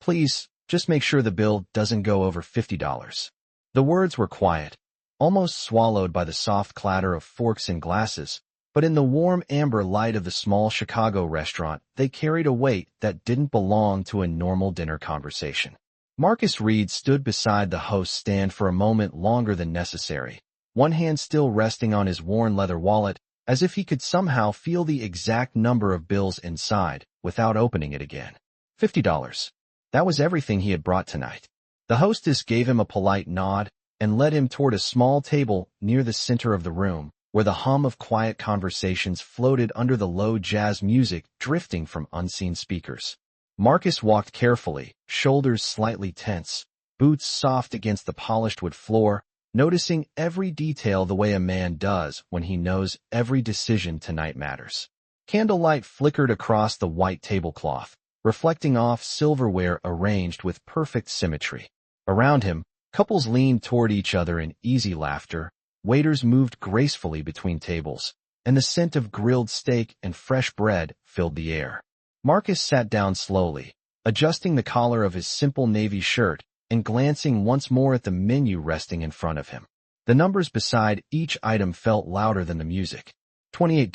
Please, just make sure the bill doesn't go over $50. The words were quiet, almost swallowed by the soft clatter of forks and glasses, but in the warm amber light of the small Chicago restaurant, they carried a weight that didn't belong to a normal dinner conversation. Marcus Reed stood beside the host's stand for a moment longer than necessary, one hand still resting on his worn leather wallet, as if he could somehow feel the exact number of bills inside without opening it again. $50. That was everything he had brought tonight. The hostess gave him a polite nod and led him toward a small table near the center of the room, where the hum of quiet conversations floated under the low jazz music drifting from unseen speakers. Marcus walked carefully, shoulders slightly tense, boots soft against the polished wood floor, noticing every detail the way a man does when he knows every decision tonight matters. Candlelight flickered across the white tablecloth, reflecting off silverware arranged with perfect symmetry. Around him, couples leaned toward each other in easy laughter, waiters moved gracefully between tables, and the scent of grilled steak and fresh bread filled the air. Marcus sat down slowly, adjusting the collar of his simple navy shirt and glancing once more at the menu resting in front of him. The numbers beside each item felt louder than the music. $28.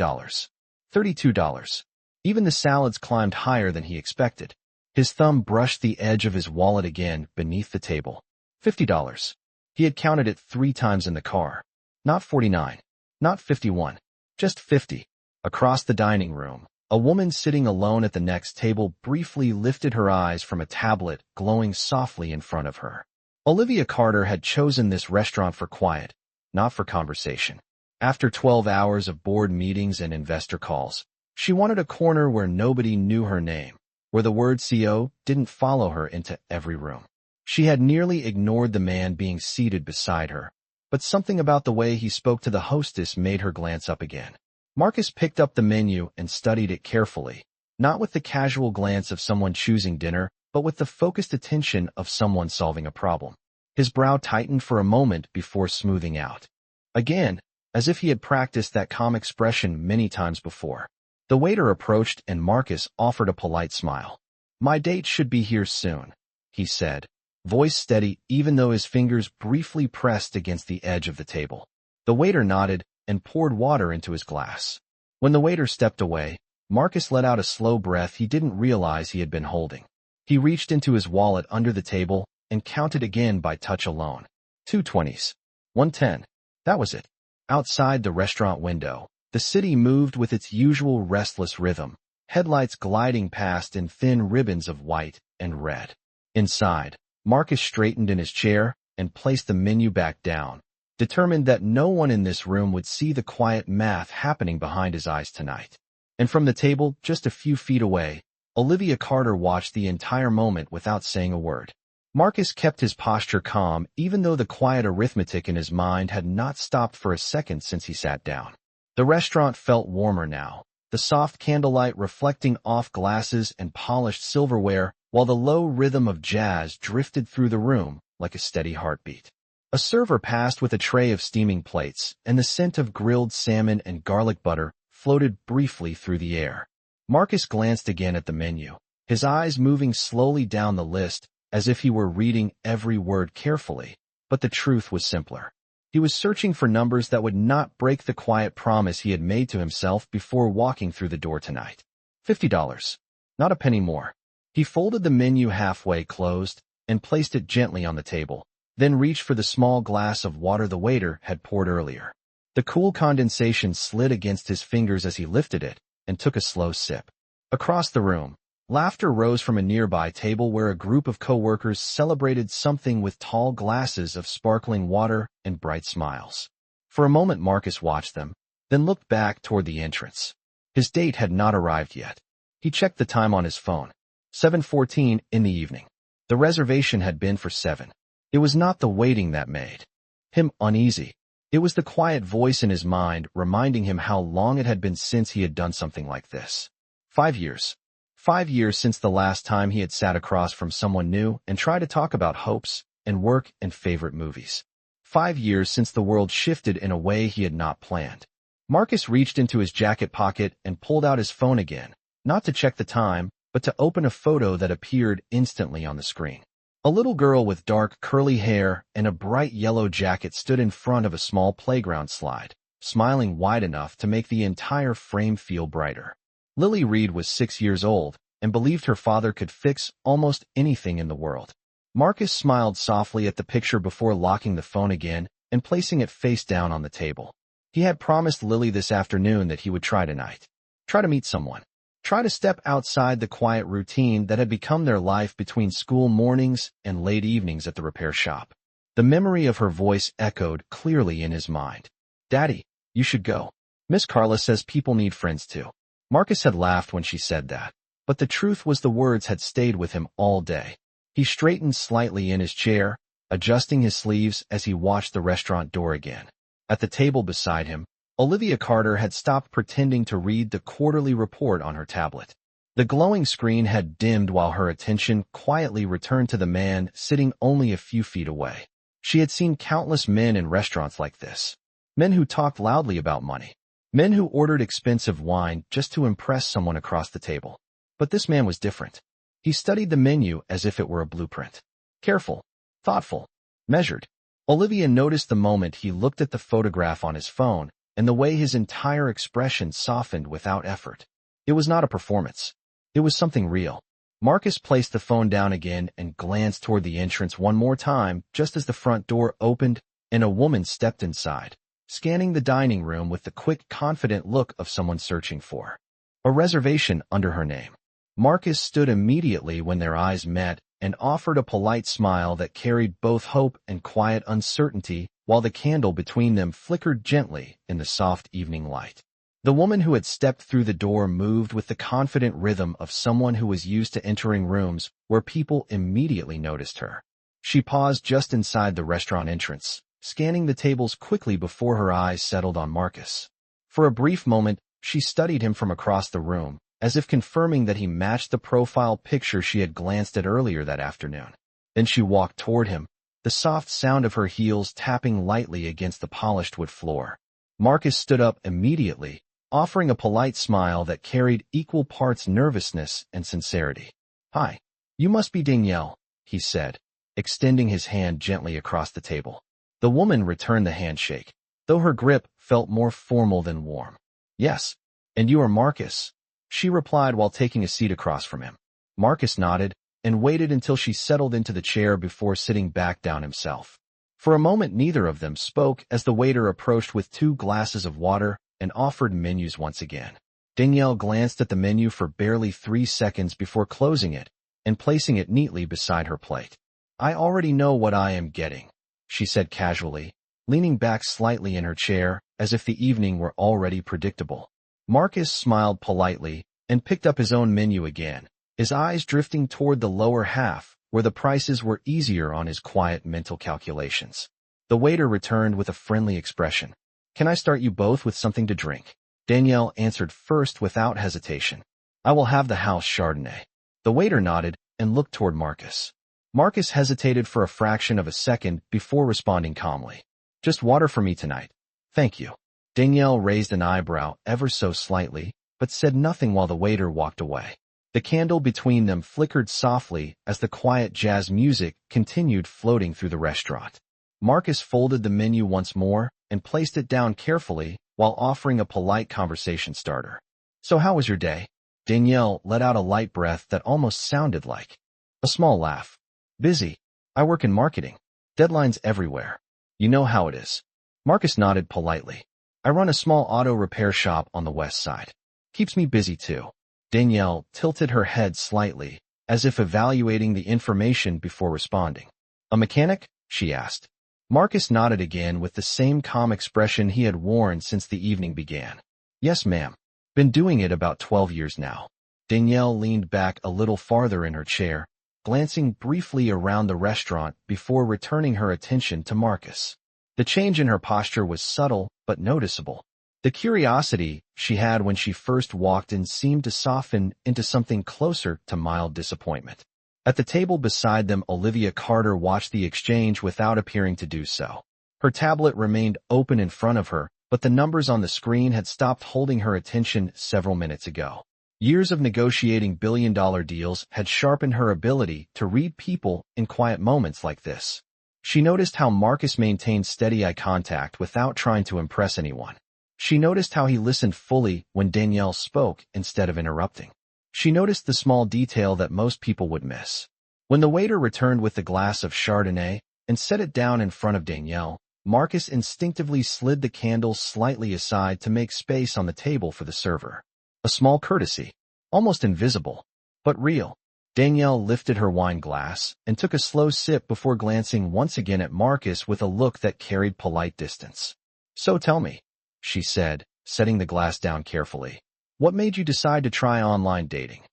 $32. Even the salads climbed higher than he expected. His thumb brushed the edge of his wallet again beneath the table. $50. He had counted it 3 times in the car. Not 49. Not 51. Just 50. Across the dining room, a woman sitting alone at the next table briefly lifted her eyes from a tablet glowing softly in front of her. Olivia Carter had chosen this restaurant for quiet, not for conversation. After 12 hours of board meetings and investor calls, she wanted a corner where nobody knew her name, where the word CO didn't follow her into every room. She had nearly ignored the man being seated beside her, but something about the way he spoke to the hostess made her glance up again. Marcus picked up the menu and studied it carefully, not with the casual glance of someone choosing dinner, but with the focused attention of someone solving a problem. His brow tightened for a moment before smoothing out. Again, as if he had practiced that calm expression many times before. The waiter approached and Marcus offered a polite smile. "My date should be here soon," he said, voice steady even though his fingers briefly pressed against the edge of the table. The waiter nodded and poured water into his glass. When the waiter stepped away, Marcus let out a slow breath he didn't realize he had been holding. He reached into his wallet under the table and counted again by touch alone. 2 20s. 110. That was it. Outside the restaurant window, the city moved with its usual restless rhythm, headlights gliding past in thin ribbons of white and red. Inside, Marcus straightened in his chair and placed the menu back down, determined that no one in this room would see the quiet math happening behind his eyes tonight. And from the table, just a few feet away, Olivia Carter watched the entire moment without saying a word. Marcus kept his posture calm even though the quiet arithmetic in his mind had not stopped for a second since he sat down. The restaurant felt warmer now, the soft candlelight reflecting off glasses and polished silverware, while the low rhythm of jazz drifted through the room like a steady heartbeat. A server passed with a tray of steaming plates, and the scent of grilled salmon and garlic butter floated briefly through the air. Marcus glanced again at the menu, his eyes moving slowly down the list as if he were reading every word carefully, but the truth was simpler. He was searching for numbers that would not break the quiet promise he had made to himself before walking through the door tonight. $50. Not a penny more. He folded the menu halfway closed and placed it gently on the table, then reached for the small glass of water the waiter had poured earlier. The cool condensation slid against his fingers as he lifted it and took a slow sip. Across the room, laughter rose from a nearby table where a group of coworkers celebrated something with tall glasses of sparkling water and bright smiles. For a moment Marcus watched them, then looked back toward the entrance. His date had not arrived yet. He checked the time on his phone. 7:14 in the evening. The reservation had been for 7. It was not the waiting that made him uneasy. It was the quiet voice in his mind reminding him how long it had been since he had done something like this. 5 years. 5 years since the last time he had sat across from someone new and tried to talk about hopes and work and favorite movies. 5 years since the world shifted in a way he had not planned. Marcus reached into his jacket pocket and pulled out his phone again, not to check the time, but to open a photo that appeared instantly on the screen. A little girl with dark, curly hair and a bright yellow jacket stood in front of a small playground slide, smiling wide enough to make the entire frame feel brighter. Lily Reed was 6 years old and believed her father could fix almost anything in the world. Marcus smiled softly at the picture before locking the phone again and placing it face down on the table. He had promised Lily this afternoon that he would try tonight. Try to meet someone. Try to step outside the quiet routine that had become their life between school mornings and late evenings at the repair shop. The memory of her voice echoed clearly in his mind. "Daddy, you should go. Miss Carla says people need friends too." Marcus had laughed when she said that, but the truth was the words had stayed with him all day. He straightened slightly in his chair, adjusting his sleeves as he watched the restaurant door again. At the table beside him, Olivia Carter had stopped pretending to read the quarterly report on her tablet. The glowing screen had dimmed while her attention quietly returned to the man sitting only a few feet away. She had seen countless men in restaurants like this. Men who talked loudly about money. Men who ordered expensive wine just to impress someone across the table. But this man was different. He studied the menu as if it were a blueprint. Careful, thoughtful, measured. Olivia noticed the moment he looked at the photograph on his phone and the way his entire expression softened without effort. It was not a performance. It was something real. Marcus placed the phone down again and glanced toward the entrance one more time just as the front door opened and a woman stepped inside, scanning the dining room with the quick, confident look of someone searching for a reservation under her name. Marcus stood immediately when their eyes met and offered a polite smile that carried both hope and quiet uncertainty while the candle between them flickered gently in the soft evening light. The woman who had stepped through the door moved with the confident rhythm of someone who was used to entering rooms where people immediately noticed her. She paused just inside the restaurant entrance, scanning the tables quickly before her eyes settled on Marcus. For a brief moment, she studied him from across the room, as if confirming that he matched the profile picture she had glanced at earlier that afternoon. Then she walked toward him, the soft sound of her heels tapping lightly against the polished wood floor. Marcus stood up immediately, offering a polite smile that carried equal parts nervousness and sincerity. "Hi, you must be Danielle," he said, extending his hand gently across the table. The woman returned the handshake, though her grip felt more formal than warm. "Yes, and you are Marcus," she replied while taking a seat across from him. Marcus nodded and waited until she settled into the chair before sitting back down himself. For a moment neither of them spoke as the waiter approached with 2 glasses of water and offered menus once again. Danielle glanced at the menu for barely 3 seconds before closing it and placing it neatly beside her plate. "I already know what I am getting," she said casually, leaning back slightly in her chair as if the evening were already predictable. Marcus smiled politely and picked up his own menu again, his eyes drifting toward the lower half, where the prices were easier on his quiet mental calculations. The waiter returned with a friendly expression. "Can I start you both with something to drink?" Danielle answered first without hesitation. "I will have the house Chardonnay." The waiter nodded and looked toward Marcus. Marcus hesitated for a fraction of a second before responding calmly. "Just water for me tonight. Thank you." Danielle raised an eyebrow ever so slightly, but said nothing while the waiter walked away. The candle between them flickered softly as the quiet jazz music continued floating through the restaurant. Marcus folded the menu once more and placed it down carefully while offering a polite conversation starter. "So how was your day?" Danielle let out a light breath that almost sounded like a small laugh. "Busy. I work in marketing. Deadlines everywhere. You know how it is." Marcus nodded politely. "I run a small auto repair shop on the west side. Keeps me busy too." Danielle tilted her head slightly, as if evaluating the information before responding. "A mechanic?" she asked. Marcus nodded again with the same calm expression he had worn since the evening began. "Yes, ma'am. Been doing it about 12 years now." Danielle leaned back a little farther in her chair, glancing briefly around the restaurant before returning her attention to Marcus. The change in her posture was subtle but noticeable. The curiosity she had when she first walked in seemed to soften into something closer to mild disappointment. At the table beside them, Olivia Carter watched the exchange without appearing to do so. Her tablet remained open in front of her, but the numbers on the screen had stopped holding her attention several minutes ago. Years of negotiating billion-dollar deals had sharpened her ability to read people in quiet moments like this. She noticed how Marcus maintained steady eye contact without trying to impress anyone. She noticed how he listened fully when Danielle spoke instead of interrupting. She noticed the small detail that most people would miss. When the waiter returned with the glass of Chardonnay and set it down in front of Danielle, Marcus instinctively slid the candle slightly aside to make space on the table for the server. A small courtesy, almost invisible, but real. Danielle lifted her wine glass and took a slow sip before glancing once again at Marcus with a look that carried polite distance. "So tell me," she said, setting the glass down carefully. "What made you decide to try online dating?"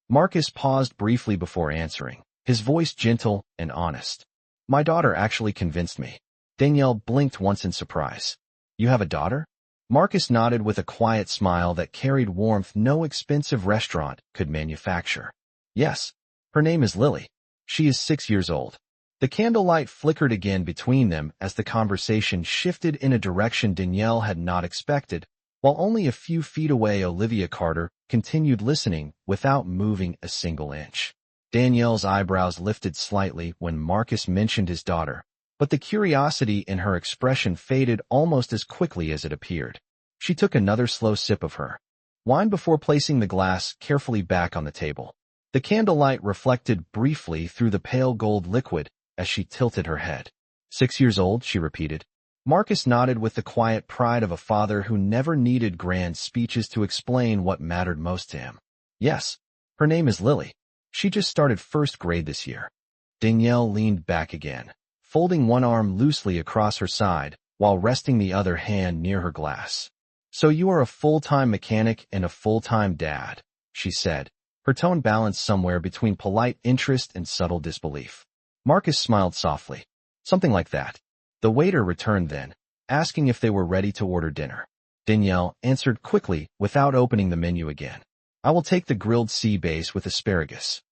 Marcus paused briefly before answering, his voice gentle and honest. "My daughter actually convinced me." Danielle blinked once in surprise. "You have a daughter?" Marcus nodded with a quiet smile that carried warmth no expensive restaurant could manufacture. "Yes. Her name is Lily. She is 6 years old." The candlelight flickered again between them as the conversation shifted in a direction Danielle had not expected, while only a few feet away Olivia Carter continued listening without moving a single inch. Danielle's eyebrows lifted slightly when Marcus mentioned his daughter, but the curiosity in her expression faded almost as quickly as it appeared. She took another slow sip of her wine before placing the glass carefully back on the table. The candlelight reflected briefly through the pale gold liquid as she tilted her head. 6 years old, she repeated. Marcus nodded with the quiet pride of a father who never needed grand speeches to explain what mattered most to him. "Yes, her name is Lily. She just started first grade this year." Danielle leaned back again, folding one arm loosely across her side while resting the other hand near her glass. "So you are a full-time mechanic and a full-time dad," she said, her tone balanced somewhere between polite interest and subtle disbelief. Marcus smiled softly. "Something like that." The waiter returned then, asking if they were ready to order dinner. Danielle answered quickly without opening the menu again. "I will take the grilled sea bass with asparagus."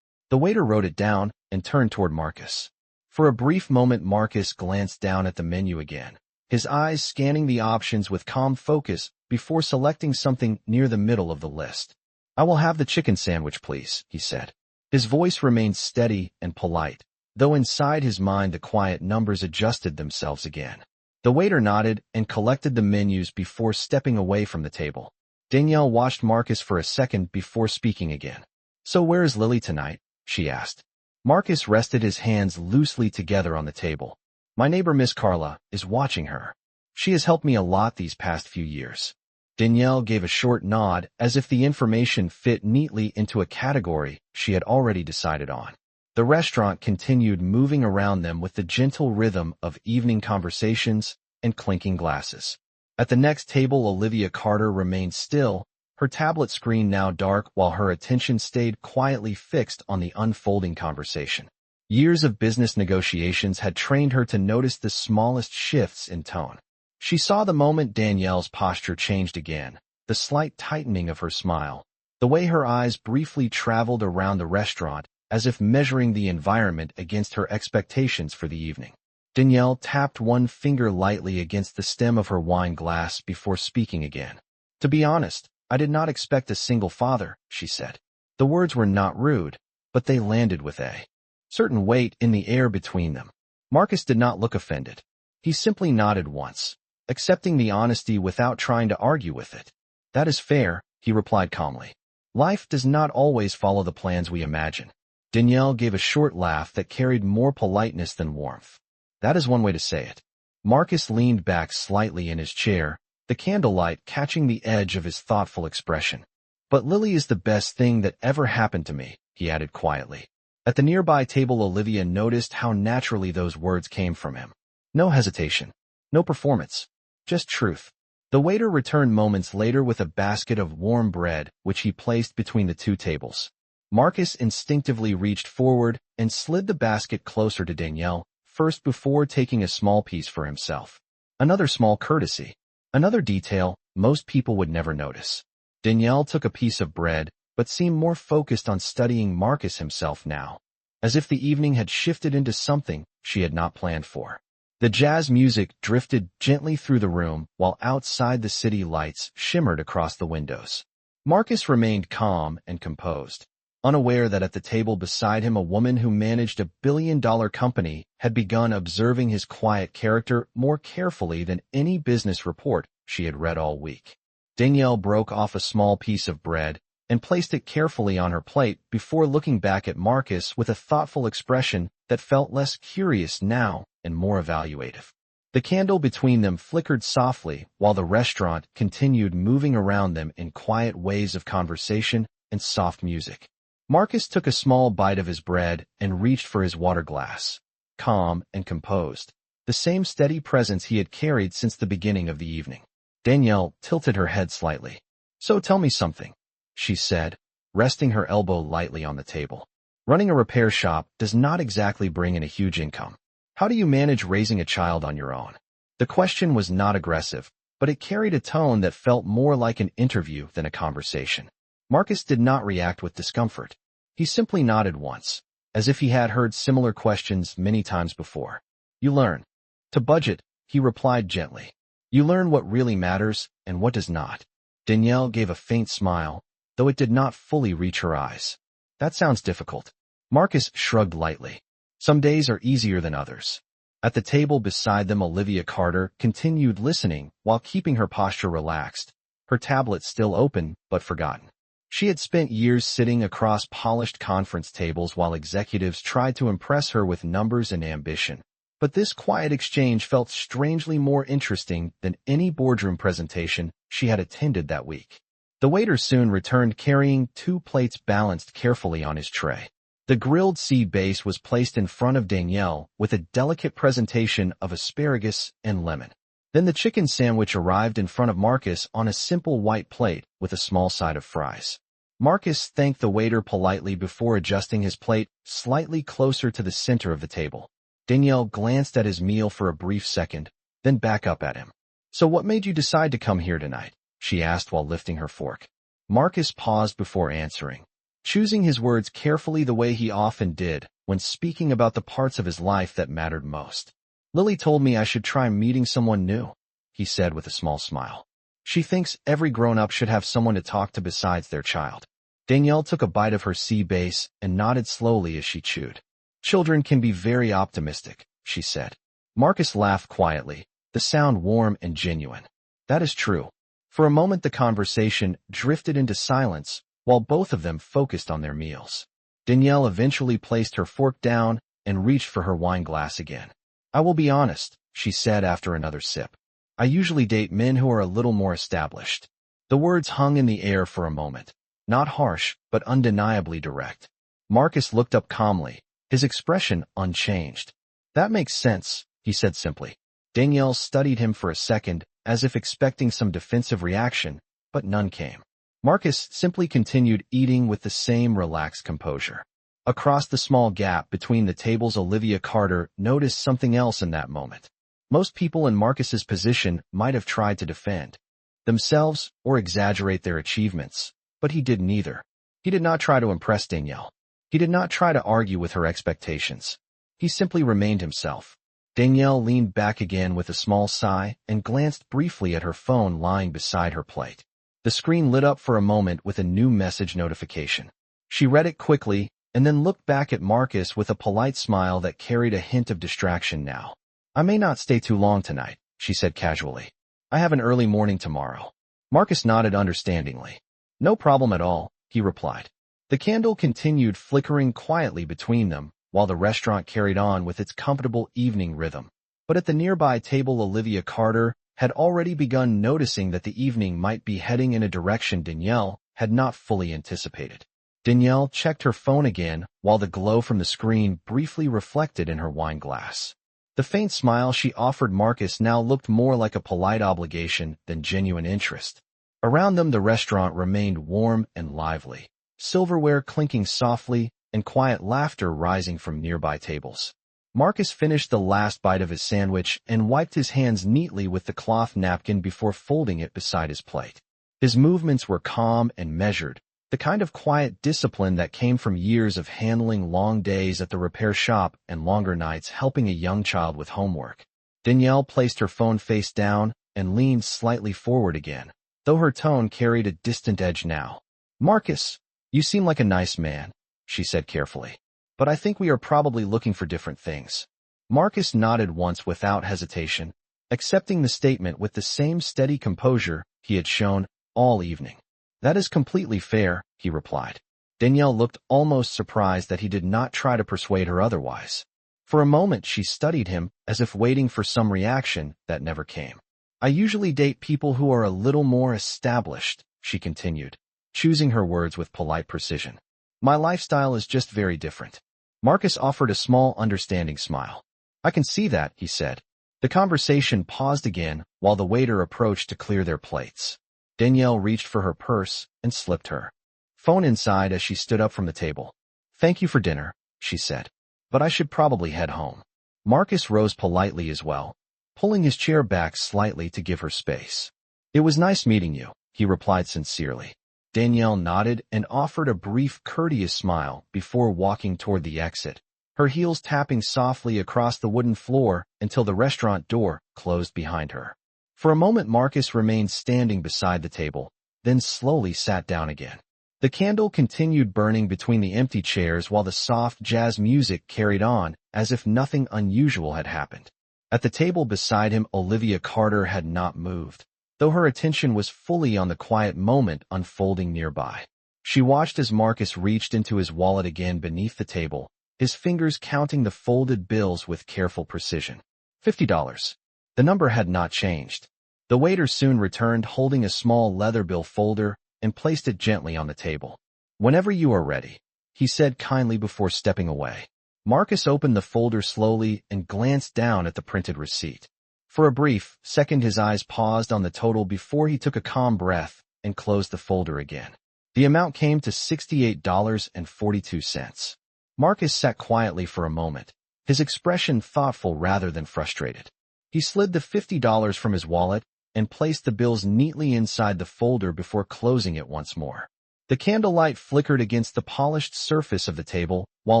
The waiter wrote it down and turned toward Marcus. For a brief moment Marcus glanced down at the menu again, his eyes scanning the options with calm focus before selecting something near the middle of the list. "I will have the chicken sandwich, please," he said. His voice remained steady and polite, though inside his mind the quiet numbers adjusted themselves again. The waiter nodded and collected the menus before stepping away from the table. Danielle watched Marcus for a second before speaking again. "So where is Lily tonight?" she asked. Marcus rested his hands loosely together on the table. "My neighbor Miss Carla is watching her. She has helped me a lot these past few years." Danielle gave a short nod as if the information fit neatly into a category she had already decided on. The restaurant continued moving around them with the gentle rhythm of evening conversations and clinking glasses. At the next table Olivia Carter remained still, her tablet screen now dark while her attention stayed quietly fixed on the unfolding conversation. Years of business negotiations had trained her to notice the smallest shifts in tone. She saw the moment Danielle's posture changed again, the slight tightening of her smile, the way her eyes briefly traveled around the restaurant as if measuring the environment against her expectations for the evening. Danielle tapped one finger lightly against the stem of her wine glass before speaking again. "To be honest, I did not expect a single father," she said. The words were not rude, but they landed with a certain weight in the air between them. Marcus did not look offended. He simply nodded once, accepting the honesty without trying to argue with it. "That is fair," he replied calmly. "Life does not always follow the plans we imagine." Danielle gave a short laugh that carried more politeness than warmth. "That is one way to say it." Marcus leaned back slightly in his chair, the candlelight catching the edge of his thoughtful expression. "But Lily is the best thing that ever happened to me," he added quietly. At the nearby table Olivia noticed how naturally those words came from him. No hesitation, no performance, just truth. The waiter returned moments later with a basket of warm bread, which he placed between the two tables. Marcus instinctively reached forward and slid the basket closer to Danielle, first before taking a small piece for himself. Another small courtesy, another detail most people would never notice. Danielle took a piece of bread, but seemed more focused on studying Marcus himself now, as if the evening had shifted into something she had not planned for. The jazz music drifted gently through the room while outside the city lights shimmered across the windows. Marcus remained calm and composed, unaware that at the table beside him a woman who managed $1 billion company had begun observing his quiet character more carefully than any business report she had read all week. Danielle broke off a small piece of bread and placed it carefully on her plate before looking back at Marcus with a thoughtful expression that felt less curious now and more evaluative. The candle between them flickered softly while the restaurant continued moving around them in quiet waves of conversation and soft music. Marcus took a small bite of his bread and reached for his water glass, calm and composed, the same steady presence he had carried since the beginning of the evening. Danielle tilted her head slightly. "So tell me something," she said, resting her elbow lightly on the table. "Running a repair shop does not exactly bring in a huge income. How do you manage raising a child on your own?" The question was not aggressive, but it carried a tone that felt more like an interview than a conversation. Marcus did not react with discomfort. He simply nodded once, as if he had heard similar questions many times before. "You learn to budget," he replied gently. "You learn what really matters and what does not." Danielle gave a faint smile, though it did not fully reach her eyes. "That sounds difficult." Marcus shrugged lightly. "Some days are easier than others." At the table beside them, Olivia Carter continued listening while keeping her posture relaxed, her tablet still open but forgotten. She had spent years sitting across polished conference tables while executives tried to impress her with numbers and ambition. But this quiet exchange felt strangely more interesting than any boardroom presentation she had attended that week. The waiter soon returned carrying 2 plates balanced carefully on his tray. The grilled sea bass was placed in front of Danielle with a delicate presentation of asparagus and lemon. Then the chicken sandwich arrived in front of Marcus on a simple white plate with a small side of fries. Marcus thanked the waiter politely before adjusting his plate slightly closer to the center of the table. Danielle glanced at his meal for a brief second, then back up at him. "So what made you decide to come here tonight?" she asked while lifting her fork. Marcus paused before answering, choosing his words carefully the way he often did when speaking about the parts of his life that mattered most. "Lily told me I should try meeting someone new," he said with a small smile. "She thinks every grown-up should have someone to talk to besides their child." Danielle took a bite of her sea bass and nodded slowly as she chewed. "Children can be very optimistic," she said. Marcus laughed quietly, the sound warm and genuine. "That is true." For a moment the conversation drifted into silence while both of them focused on their meals. Danielle eventually placed her fork down and reached for her wine glass again. "I will be honest," she said after another sip. "I usually date men who are a little more established." The words hung in the air for a moment, not harsh, but undeniably direct. Marcus looked up calmly, his expression unchanged. "That makes sense," he said simply. Danielle studied him for a second, as if expecting some defensive reaction, but none came. Marcus simply continued eating with the same relaxed composure. Across the small gap between the tables, Olivia Carter noticed something else in that moment. Most people in Marcus's position might have tried to defend themselves or exaggerate their achievements, but he did neither. He did not try to impress Danielle. He did not try to argue with her expectations. He simply remained himself. Danielle leaned back again with a small sigh and glanced briefly at her phone lying beside her plate. The screen lit up for a moment with a new message notification. She read it quickly and then looked back at Marcus with a polite smile that carried a hint of distraction now. "I may not stay too long tonight," she said casually. "I have an early morning tomorrow." Marcus nodded understandingly. "No problem at all," he replied. The candle continued flickering quietly between them while the restaurant carried on with its comfortable evening rhythm. But at the nearby table, Olivia Carter had already begun noticing that the evening might be heading in a direction Danielle had not fully anticipated. Danielle checked her phone again while the glow from the screen briefly reflected in her wine glass. The faint smile she offered Marcus now looked more like a polite obligation than genuine interest. Around them the restaurant remained warm and lively, silverware clinking softly and quiet laughter rising from nearby tables. Marcus finished the last bite of his sandwich and wiped his hands neatly with the cloth napkin before folding it beside his plate. His movements were calm and measured, the kind of quiet discipline that came from years of handling long days at the repair shop and longer nights helping a young child with homework. Danielle placed her phone face down and leaned slightly forward again, though her tone carried a distant edge now. "Marcus, you seem like a nice man," she said carefully. "But I think we are probably looking for different things." Marcus nodded once without hesitation, accepting the statement with the same steady composure he had shown all evening. "That is completely fair," he replied. Danielle looked almost surprised that he did not try to persuade her otherwise. For a moment she studied him, as if waiting for some reaction that never came. "I usually date people who are a little more established," she continued, choosing her words with polite precision. "My lifestyle is just very different." Marcus offered a small, understanding smile. "I can see that," he said. The conversation paused again while the waiter approached to clear their plates. Danielle reached for her purse and slipped her phone inside as she stood up from the table. "Thank you for dinner," she said, "but I should probably head home." Marcus rose politely as well, pulling his chair back slightly to give her space. "It was nice meeting you," he replied sincerely. Danielle nodded and offered a brief, courteous smile before walking toward the exit, her heels tapping softly across the wooden floor until the restaurant door closed behind her. For a moment Marcus remained standing beside the table, then slowly sat down again. The candle continued burning between the empty chairs while the soft jazz music carried on as if nothing unusual had happened. At the table beside him, Olivia Carter had not moved, though her attention was fully on the quiet moment unfolding nearby. She watched as Marcus reached into his wallet again beneath the table, his fingers counting the folded bills with careful precision. $50. The number had not changed. The waiter soon returned holding a small leather bill folder and placed it gently on the table. "Whenever you are ready," he said kindly before stepping away. Marcus opened the folder slowly and glanced down at the printed receipt. For a brief second his eyes paused on the total before he took a calm breath and closed the folder again. The amount came to $68.42. Marcus sat quietly for a moment, his expression thoughtful rather than frustrated. He slid the $50 from his wallet and placed the bills neatly inside the folder before closing it once more. The candlelight flickered against the polished surface of the table while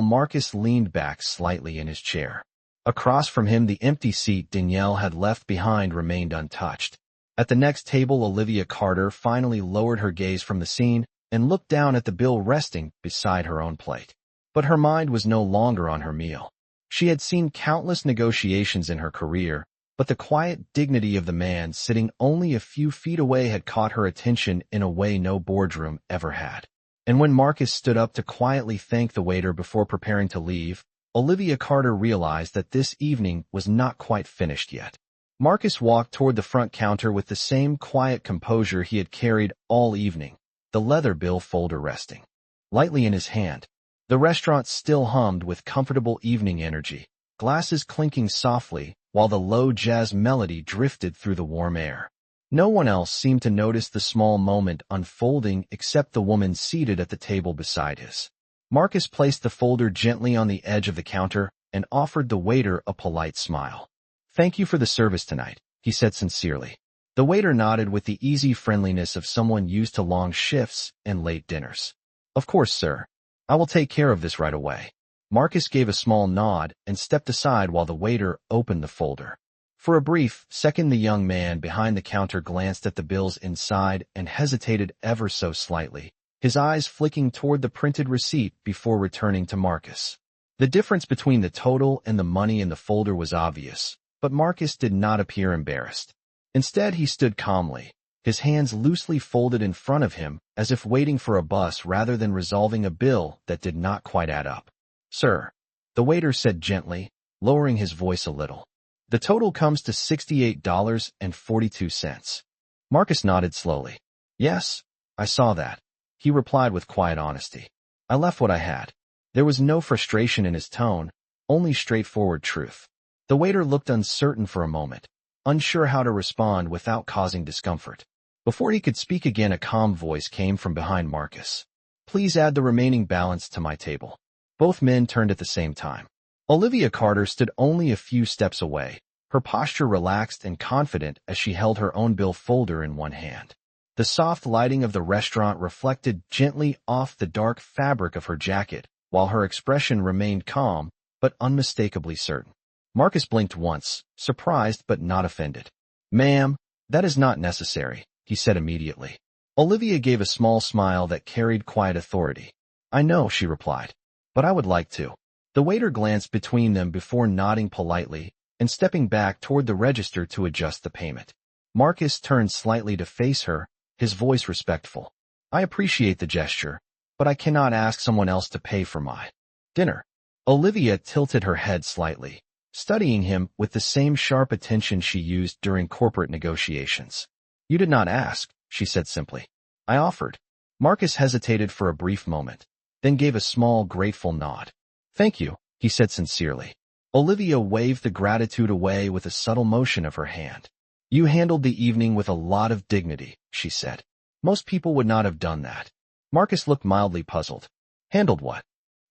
Marcus leaned back slightly in his chair. Across from him, the empty seat Danielle had left behind remained untouched. At the next table, Olivia Carter finally lowered her gaze from the scene and looked down at the bill resting beside her own plate. But her mind was no longer on her meal. She had seen countless negotiations in her career, but the quiet dignity of the man sitting only a few feet away had caught her attention in a way no boardroom ever had. And when Marcus stood up to quietly thank the waiter before preparing to leave, Olivia Carter realized that this evening was not quite finished yet. Marcus walked toward the front counter with the same quiet composure he had carried all evening, the leather bill folder resting lightly in his hand. The restaurant still hummed with comfortable evening energy, glasses clinking softly, while the low jazz melody drifted through the warm air. No one else seemed to notice the small moment unfolding except the woman seated at the table beside his. Marcus placed the folder gently on the edge of the counter and offered the waiter a polite smile. "Thank you for the service tonight," he said sincerely. The waiter nodded with the easy friendliness of someone used to long shifts and late dinners. "Of course, sir. I will take care of this right away." Marcus gave a small nod and stepped aside while the waiter opened the folder. For a brief second, the young man behind the counter glanced at the bills inside and hesitated ever so slightly, his eyes flicking toward the printed receipt before returning to Marcus. The difference between the total and the money in the folder was obvious, but Marcus did not appear embarrassed. Instead, he stood calmly, his hands loosely folded in front of him as if waiting for a bus rather than resolving a bill that did not quite add up. "Sir," the waiter said gently, lowering his voice a little. "The total comes to $68.42. Marcus nodded slowly. "Yes, I saw that," he replied with quiet honesty. "I left what I had." There was no frustration in his tone, only straightforward truth. The waiter looked uncertain for a moment, unsure how to respond without causing discomfort. Before he could speak again, a calm voice came from behind Marcus. "Please add the remaining balance to my table." Both men turned at the same time. Olivia Carter stood only a few steps away, her posture relaxed and confident as she held her own bill folder in one hand. The soft lighting of the restaurant reflected gently off the dark fabric of her jacket, while her expression remained calm but unmistakably certain. Marcus blinked once, surprised but not offended. "Ma'am, that is not necessary," he said immediately. Olivia gave a small smile that carried quiet authority. I know, she replied. But I would like to. The waiter glanced between them before nodding politely and stepping back toward the register to adjust the payment. Marcus turned slightly to face her, his voice respectful. I appreciate the gesture, but I cannot ask someone else to pay for my dinner. Olivia tilted her head slightly, studying him with the same sharp attention she used during corporate negotiations. You did not ask, she said simply. I offered. Marcus hesitated for a brief moment, then gave a small, grateful nod. Thank you, he said sincerely. Olivia waved the gratitude away with a subtle motion of her hand. You handled the evening with a lot of dignity, she said. Most people would not have done that. Marcus looked mildly puzzled. Handled what?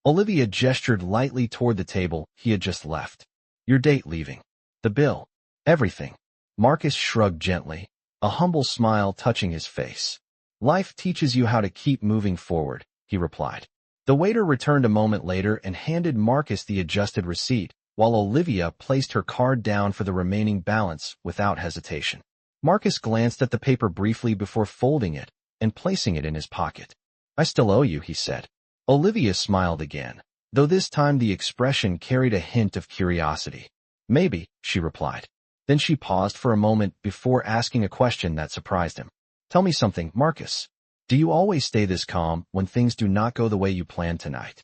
Olivia gestured lightly toward the table he had just left. Your date leaving. The bill. Everything. Marcus shrugged gently, a humble smile touching his face. Life teaches you how to keep moving forward, he replied. The waiter returned a moment later and handed Marcus the adjusted receipt, while Olivia placed her card down for the remaining balance without hesitation. Marcus glanced at the paper briefly before folding it and placing it in his pocket. I still owe you, he said. Olivia smiled again, though this time the expression carried a hint of curiosity. Maybe, she replied. Then she paused for a moment before asking a question that surprised him. Tell me something, Marcus. Do you always stay this calm when things do not go the way you planned tonight?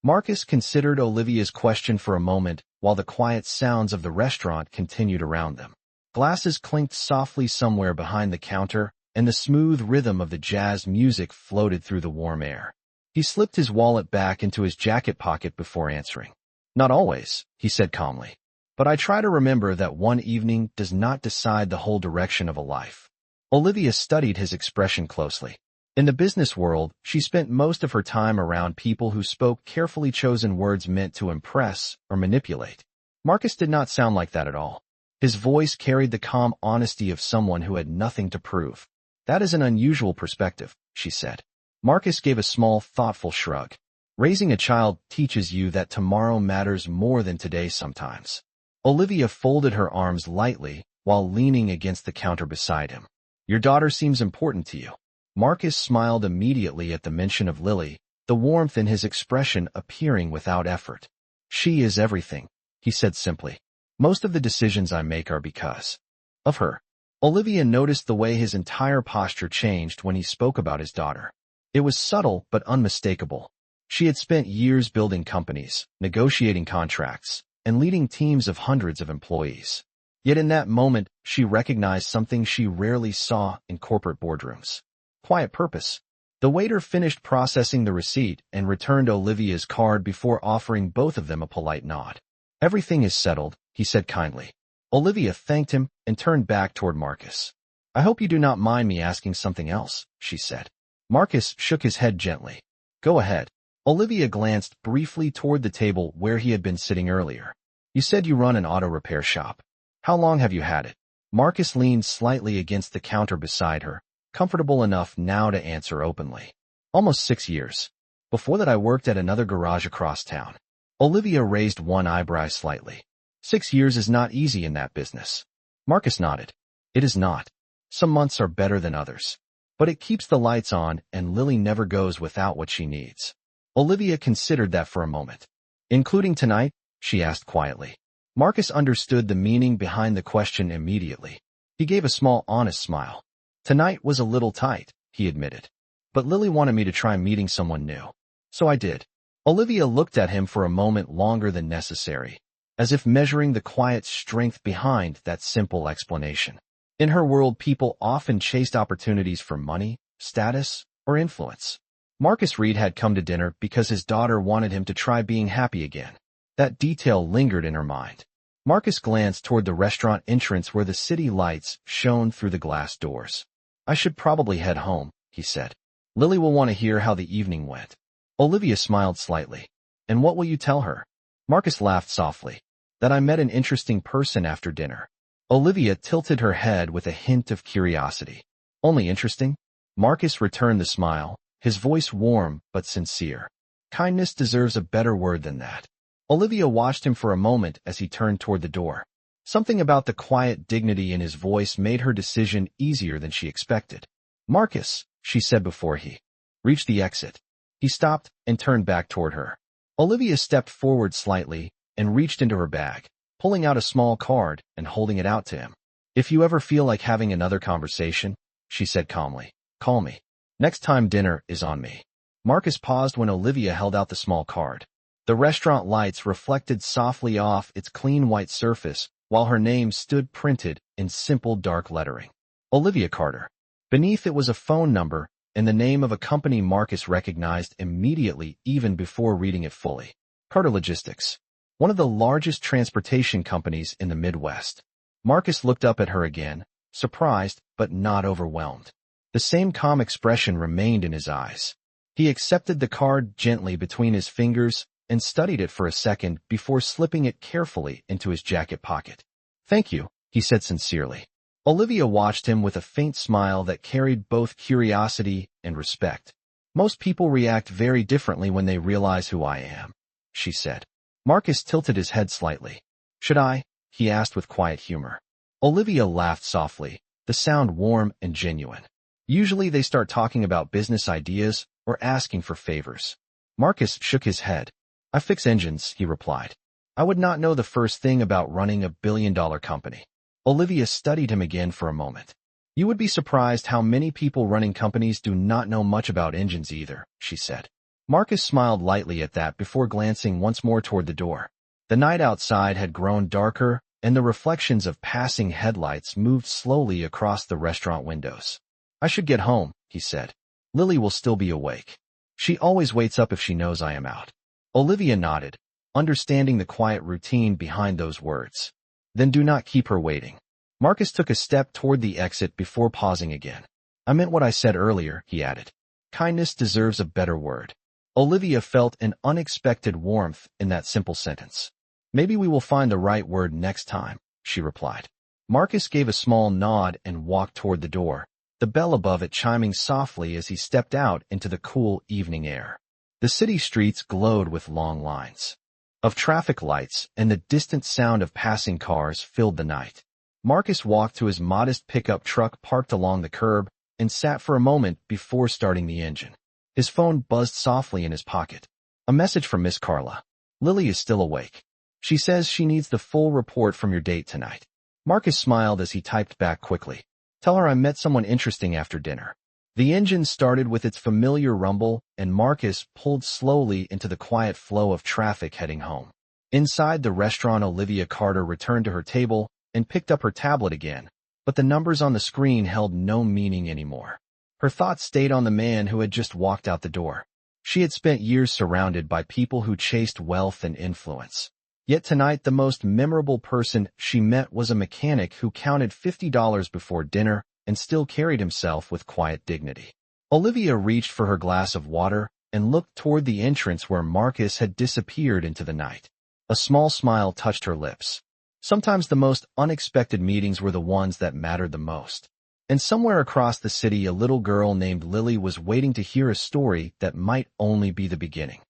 Marcus considered Olivia's question for a moment while the quiet sounds of the restaurant continued around them. Glasses clinked softly somewhere behind the counter, and the smooth rhythm of the jazz music floated through the warm air. He slipped his wallet back into his jacket pocket before answering. Not always, he said calmly. But I try to remember that one evening does not decide the whole direction of a life. Olivia studied his expression closely. In the business world, she spent most of her time around people who spoke carefully chosen words meant to impress or manipulate. Marcus did not sound like that at all. His voice carried the calm honesty of someone who had nothing to prove. That is an unusual perspective, she said. Marcus gave a small, thoughtful shrug. Raising a child teaches you that tomorrow matters more than today sometimes. Olivia folded her arms lightly while leaning against the counter beside him. Your daughter seems important to you. Marcus smiled immediately at the mention of Lily, the warmth in his expression appearing without effort. She is everything, he said simply. Most of the decisions I make are because of her. Olivia noticed the way his entire posture changed when he spoke about his daughter. It was subtle but unmistakable. She had spent years building companies, negotiating contracts, and leading teams of hundreds of employees. Yet in that moment, she recognized something she rarely saw in corporate boardrooms. Quiet purpose. The waiter finished processing the receipt and returned Olivia's card before offering both of them a polite nod. Everything is settled, he said kindly. Olivia thanked him and turned back toward Marcus. I hope you do not mind me asking something else, she said. Marcus shook his head gently. Go ahead. Olivia glanced briefly toward the table where he had been sitting earlier. You said you run an auto repair shop. How long have you had it? Marcus leaned slightly against the counter beside her, comfortable enough now to answer openly. Almost 6 years. Before that I worked at another garage across town. Olivia raised one eyebrow slightly. 6 years is not easy in that business. Marcus nodded. It is not. Some months are better than others. But it keeps the lights on and Lily never goes without what she needs. Olivia considered that for a moment. Including tonight? She asked quietly. Marcus understood the meaning behind the question immediately. He gave a small honest smile. Tonight was a little tight, he admitted. But Lily wanted me to try meeting someone new. So I did. Olivia looked at him for a moment longer than necessary, as if measuring the quiet strength behind that simple explanation. In her world, people often chased opportunities for money, status, or influence. Marcus Reed had come to dinner because his daughter wanted him to try being happy again. That detail lingered in her mind. Marcus glanced toward the restaurant entrance where the city lights shone through the glass doors. I should probably head home, he said. Lily will want to hear how the evening went. Olivia smiled slightly. And what will you tell her? Marcus laughed softly. That I met an interesting person after dinner. Olivia tilted her head with a hint of curiosity. Only interesting? Marcus returned the smile, his voice warm but sincere. Kindness deserves a better word than that. Olivia watched him for a moment as he turned toward the door. Something about the quiet dignity in his voice made her decision easier than she expected. "Marcus," she said before he reached the exit. He stopped and turned back toward her. Olivia stepped forward slightly and reached into her bag, pulling out a small card and holding it out to him. "If you ever feel like having another conversation," she said calmly, "call me. Next time dinner is on me." Marcus paused when Olivia held out the small card. The restaurant lights reflected softly off its clean white surface, while her name stood printed in simple dark lettering. Olivia Carter. Beneath it was a phone number and the name of a company Marcus recognized immediately even before reading it fully. Carter Logistics, one of the largest transportation companies in the Midwest. Marcus looked up at her again, surprised but not overwhelmed. The same calm expression remained in his eyes. He accepted the card gently between his fingers and studied it for a second before slipping it carefully into his jacket pocket. "Thank you," he said sincerely. Olivia watched him with a faint smile that carried both curiosity and respect. "Most people react very differently when they realize who I am," she said. Marcus tilted his head slightly. "Should I?" he asked with quiet humor. Olivia laughed softly, the sound warm and genuine. "Usually they start talking about business ideas or asking for favors." Marcus shook his head. "I fix engines," he replied. "I would not know the first thing about running a billion-dollar company." Olivia studied him again for a moment. "You would be surprised how many people running companies do not know much about engines either," she said. Marcus smiled lightly at that before glancing once more toward the door. The night outside had grown darker, and the reflections of passing headlights moved slowly across the restaurant windows. "I should get home," he said. "Lily will still be awake. She always waits up if she knows I am out." Olivia nodded, understanding the quiet routine behind those words. "Then do not keep her waiting." Marcus took a step toward the exit before pausing again. "I meant what I said earlier," he added. "Kindness deserves a better word." Olivia felt an unexpected warmth in that simple sentence. "Maybe we will find the right word next time," she replied. Marcus gave a small nod and walked toward the door, the bell above it chiming softly as he stepped out into the cool evening air. The city streets glowed with long lines of traffic lights, and the distant sound of passing cars filled the night. Marcus walked to his modest pickup truck parked along the curb and sat for a moment before starting the engine. His phone buzzed softly in his pocket. A message from Miss Carla. "Lily is still awake. She says she needs the full report from your date tonight." Marcus smiled as he typed back quickly. "Tell her I met someone interesting after dinner." The engine started with its familiar rumble, and Marcus pulled slowly into the quiet flow of traffic heading home. Inside the restaurant, Olivia Carter returned to her table and picked up her tablet again, but the numbers on the screen held no meaning anymore. Her thoughts stayed on the man who had just walked out the door. She had spent years surrounded by people who chased wealth and influence. Yet tonight, the most memorable person she met was a mechanic who counted $50 before dinner and still carried himself with quiet dignity. Olivia reached for her glass of water and looked toward the entrance where Marcus had disappeared into the night. A small smile touched her lips. Sometimes the most unexpected meetings were the ones that mattered the most. And somewhere across the city, a little girl named Lily was waiting to hear a story that might only be the beginning.